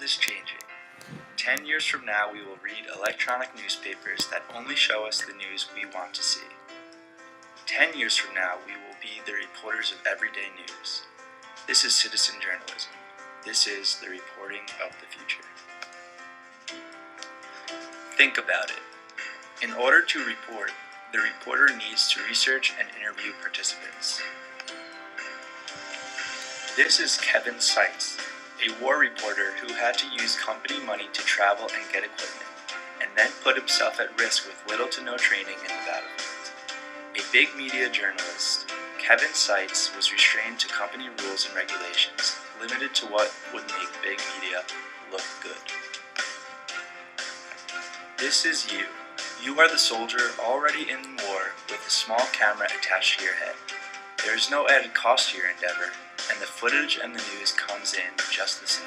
world is changing. 10 years from now, we will read electronic newspapers that only show us the news we want to see. 10 years from now, we will be the reporters of everyday news. This is citizen journalism. This is the reporting of the future. Think about it. In order to report, the reporter needs to research and interview participants. This is Kevin Seitz, a war reporter who had to use company money to travel and get equipment, and then put himself at risk with little to no training in the battlefield. A big media journalist, Kevin Seitz was restrained to company rules and regulations, limited to what would make big media look good. This is you. You are the soldier already in war with a small camera attached to your head. There is no added cost to your endeavor, and the footage and the news comes in just the same.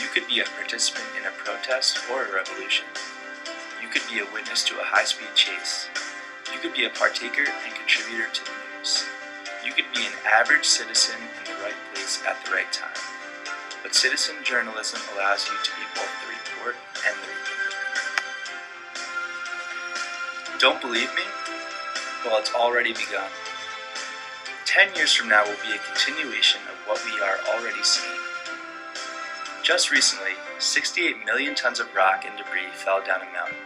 You could be a participant in a protest or a revolution. You could be a witness to a high-speed chase. You could be a partaker and contributor to the news. You could be an average citizen in the right place at the right time. But citizen journalism allows you to be both the report and the reporter. Don't believe me? Well, it's already begun. 10 years from now will be a continuation of what we are already seeing. Just recently, 68 million tons of rock and debris fell down a mountain,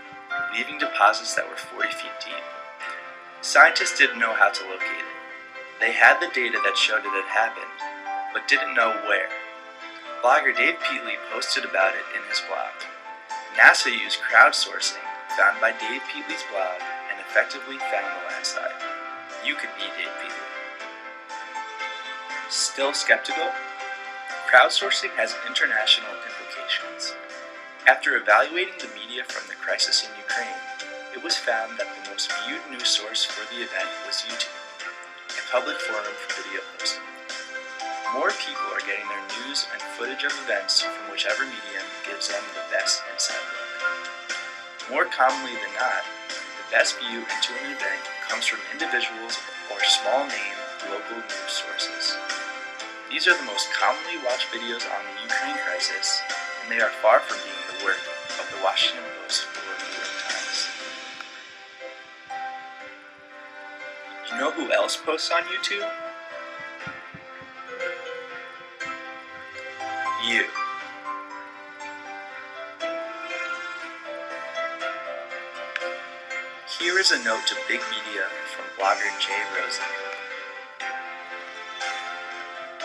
leaving deposits that were 40 feet deep. Scientists didn't know how to locate it. They had the data that showed it had happened, but didn't know where. Blogger Dave Peatley posted about it in his blog. NASA used crowdsourcing found by Dave Peatley's blog and effectively found the landslide. You could be Dave Peatley. Still skeptical? Crowdsourcing has international implications. After evaluating the media from the crisis in Ukraine, it was found that the most viewed news source for the event was YouTube, a public forum for video posting. More people are getting their news and footage of events from whichever medium gives them the best inside look. More commonly than not, the best view into an event comes from individuals or small-name local news sources. These are the most commonly watched videos on the Ukraine crisis, and they are far from being the work of the Washington Post or New York Times. You know who else posts on YouTube? You. Here is a note to big media from blogger Jay Rosen.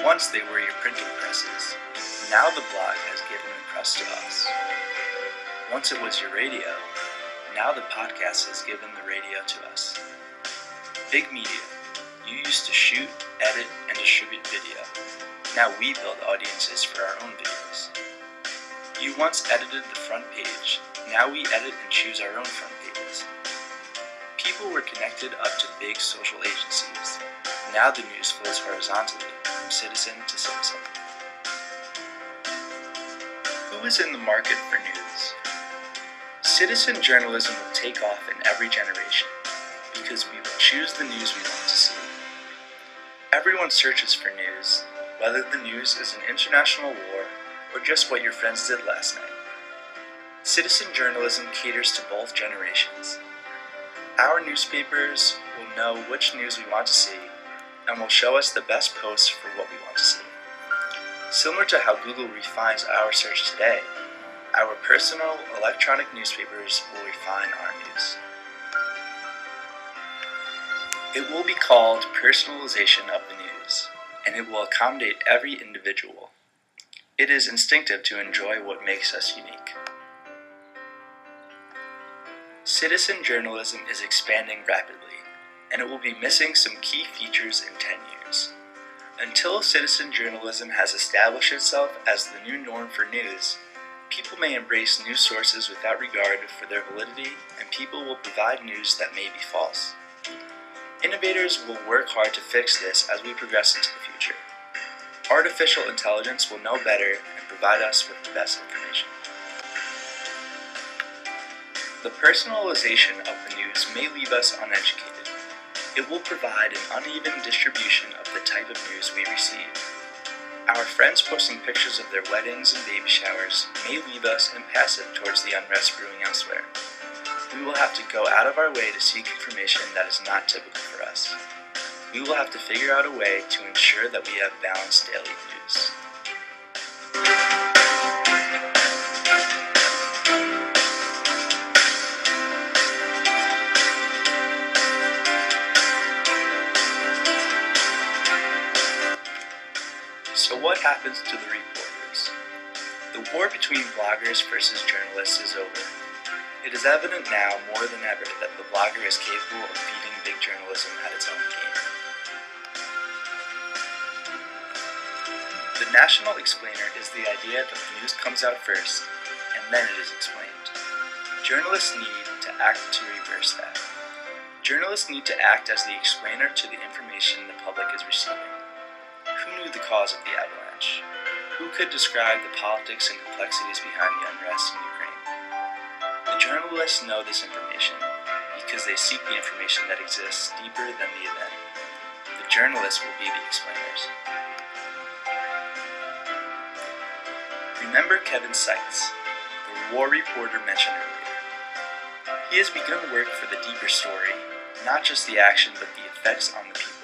Once they were your printing presses, now the blog has given the press to us. Once it was your radio, now the podcast has given the radio to us. Big media, you used to shoot, edit, and distribute video. Now we build audiences for our own videos. You once edited the front page, now we edit and choose our own front pages. People were connected up to big social agencies. Now the news flows horizontally, from citizen to citizen. Who is in the market for news? Citizen journalism will take off in every generation, because we will choose the news we want to see. Everyone searches for news, whether the news is an international war or just what your friends did last night. Citizen journalism caters to both generations. Our newspapers will know which news we want to see and will show us the best posts for what we want to see. Similar to how Google refines our search today, our personal electronic newspapers will refine our news. It will be called personalization of the news, and it will accommodate every individual. It is instinctive to enjoy what makes us unique. Citizen journalism is expanding rapidly, and it will be missing some key features in 10 years. Until citizen journalism has established itself as the new norm for news, people may embrace news sources without regard for their validity, and people will provide news that may be false. Innovators will work hard to fix this as we progress into the future. Artificial intelligence will know better and provide us with the best information. The personalization of the news may leave us uneducated. It will provide an uneven distribution of the type of news we receive. Our friends posting pictures of their weddings and baby showers may leave us impassive towards the unrest brewing elsewhere. We will have to go out of our way to seek information that is not typical for us. We will have to figure out a way to ensure that we have balanced daily news. So what happens to the reporters? The war between bloggers versus journalists is over. It is evident now more than ever that the blogger is capable of beating big journalism at its own game. The national explainer is the idea that the news comes out first, and then it is explained. Journalists need to act to reverse that. Journalists need to act as the explainer to the information the public is receiving. Who knew the cause of the avalanche? Who could describe the politics and complexities behind the unrest in Ukraine? The journalists know this information because they seek the information that exists deeper than the event. The journalists will be the explainers. Remember Kevin Seitz, the war reporter mentioned earlier. He has begun work for the deeper story, not just the action but the effects on the people.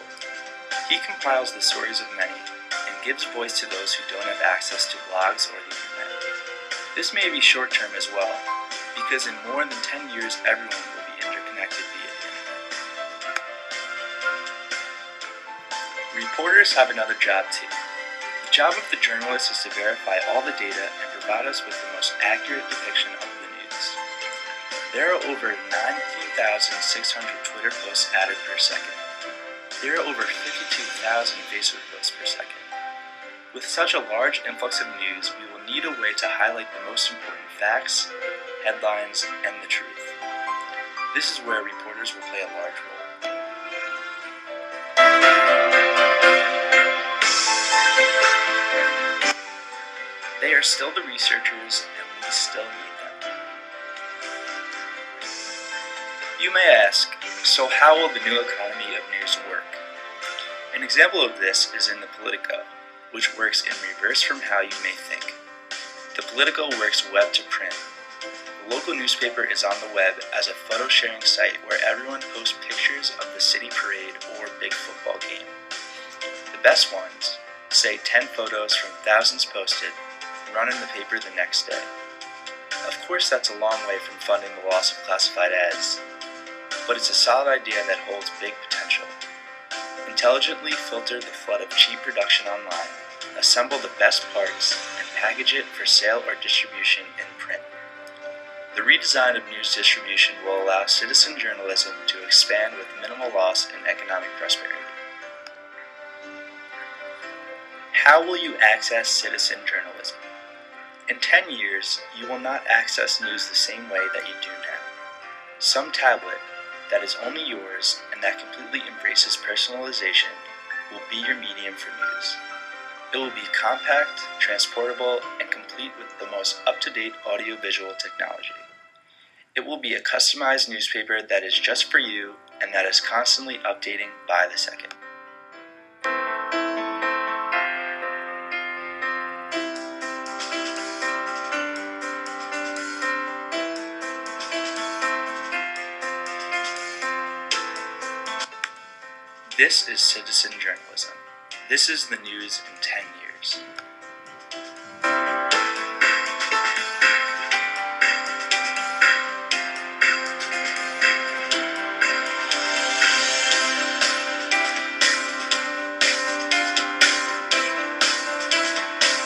He compiles the stories of many and gives voice to those who don't have access to blogs or the internet. This may be short-term as well, because in more than 10 years everyone will be interconnected via the internet. Reporters have another job too. The job of the journalist is to verify all the data and provide us with the most accurate depiction of the news. There are over 19,600 Twitter posts added per second. There are over 52,000 Facebook posts per second. With such a large influx of news, we will need a way to highlight the most important facts, headlines, and the truth. This is where reporters will play a large role. They are still the researchers, and we still need them. You may ask, so how will the new economy of news work? An example of this is in the Politico, which works in reverse from how you may think. The Politico works web to print. The local newspaper is on the web as a photo-sharing site where everyone posts pictures of the city parade or big football game. The best ones, say 10 photos from thousands posted, run in the paper the next day. Of course, that's a long way from funding the loss of classified ads, but it's a solid idea that holds big potential. Intelligently filter the flood of cheap production online, assemble the best parts, and package it for sale or distribution in print. The redesign of news distribution will allow citizen journalism to expand with minimal loss in economic prosperity. How will you access citizen journalism? In 10 years, you will not access news the same way that you do now. Some tablet that is only yours and that completely embraces personalization will be your medium for news. It will be compact, transportable, and complete with the most up-to-date audio-visual technology. It will be a customized newspaper that is just for you and that is constantly updating by the second. This is citizen journalism. This is the news in 10 years.